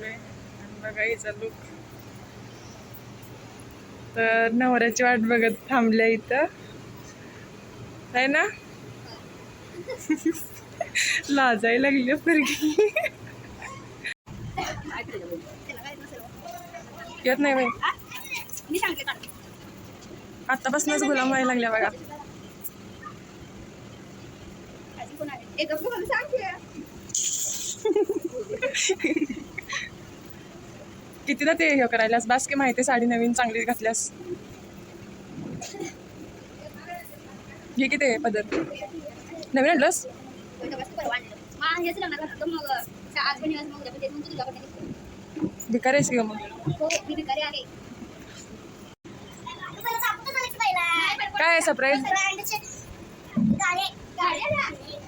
चाललोय आणि बघा हिचा लुक. तर नवऱ्याची वाट बघत थांबल्या इथं आहे ना. लाजायला लागली पोरगी. येत नाही बाई. आतापासूनच गुलाम व्हायला लागल्या बघा. कितीदा ते हे करायलास बास की माहिती साडी नवीन चांगली घातल्यास. हे किती आहे पदर नवीन आणलंस. भिकारी आहेस की मग. काय सरप्राईज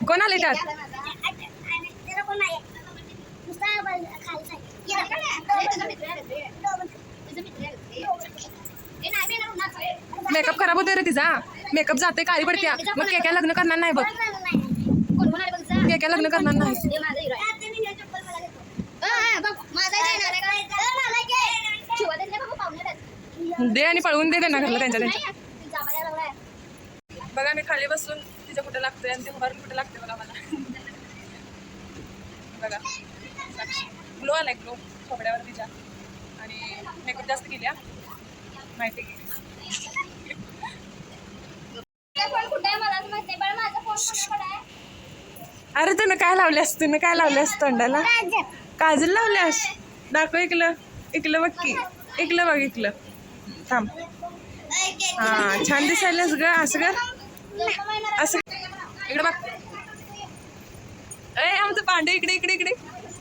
कोण आले त्यात. मेकअप खराब होतोय रे तिचा. मेकअप जाते काळी पडत्या मग काय लग्न करणार नाही बघ. काय लग्न करणार नाही. दे आणि पळवून दे त्यांना घरला त्यांच्या त्यांच्या. बघा मी खाली बसून तिच्या कुठे लागतोय आणि ते उभारून कुठे लागते बघा मला. बघा ग्लो आलाय ग्लो खोबड्यावर तिच्या. आणि मेकअप जास्त केल्या माहिती की. अरे तुला काय लावल्यास काय लावल्यास तोंडाला. काजल लावल्यास. दाखव इकलं इकलं बघ की. इकलं बघ इकलं थांब. हा छान दिसायलास ग. असं कर असं इकडे बघ. ए आमचं पांडे इकडे इकडे इकडे.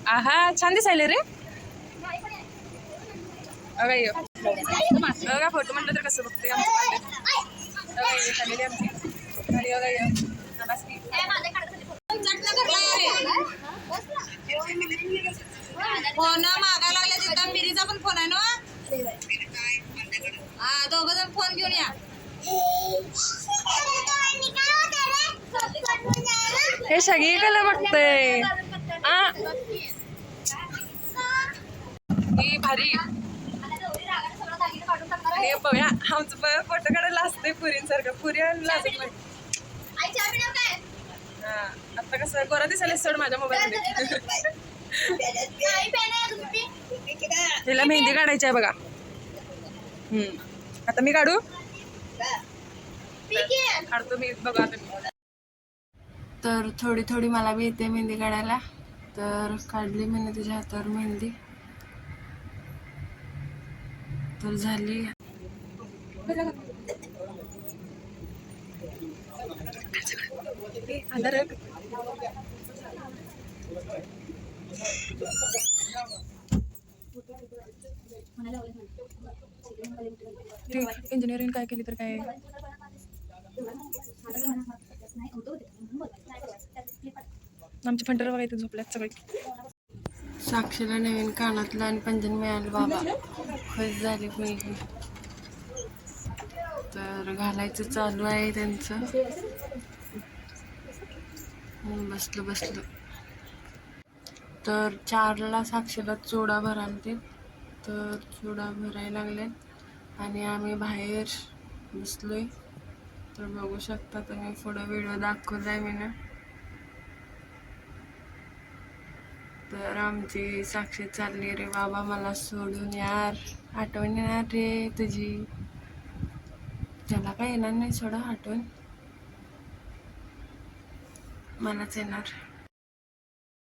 आहा छान दिसायले रे. बघा फोटो म्हटलं तर कसं बघते आमचं पांडे. फॅमिली आमची आणि फोन मागायला लागल्या तिथं. मिरीचा पण फोन आहे ना. हा दोघं जण फोन घेऊन या. हे सगळीकडे बघतंय. ही भारी. हे बघा आमचं फोटो काढायला असते पुरींसारखं. पुरी लाजत नाही. हा आता कसं गोरा दिसायला सोड माझ्या मोबाईल मध्ये. तिला मेहंदी काढायची आहे बघा. आता मी काढू. काढतो मी बघा तुम्ही. तर थोडी थोडी मला बी येते मेहंदी काढायला. तर काढली मी तिच्या हातावर मेहंदी. तर झाली. इंजिनिअरिंग काय केली तर काय. आमची फंटर बघा इथे झोपल्यात सगळे. साक्षीला नवीन कानातलं आणि पंजन मिळालं बाबा. खुश झाली मुलगी. तर घालायचं चालू आहे त्यांचं. बसलं. तर 4ला साक्षीला चोडा भरालते. तर चोडा भरायला लागले आणि आम्ही बाहेर बसलोय. तर बघू शकता तुम्ही. पुढं व्हिडिओ दाखवलाय मी ना. तर आमची साक्षी चालली रे बाबा मला सोडून यार. आठवण येणार रे तुझी. त्याला काय येणार नाही सोडा आठवण. मलाच येणार.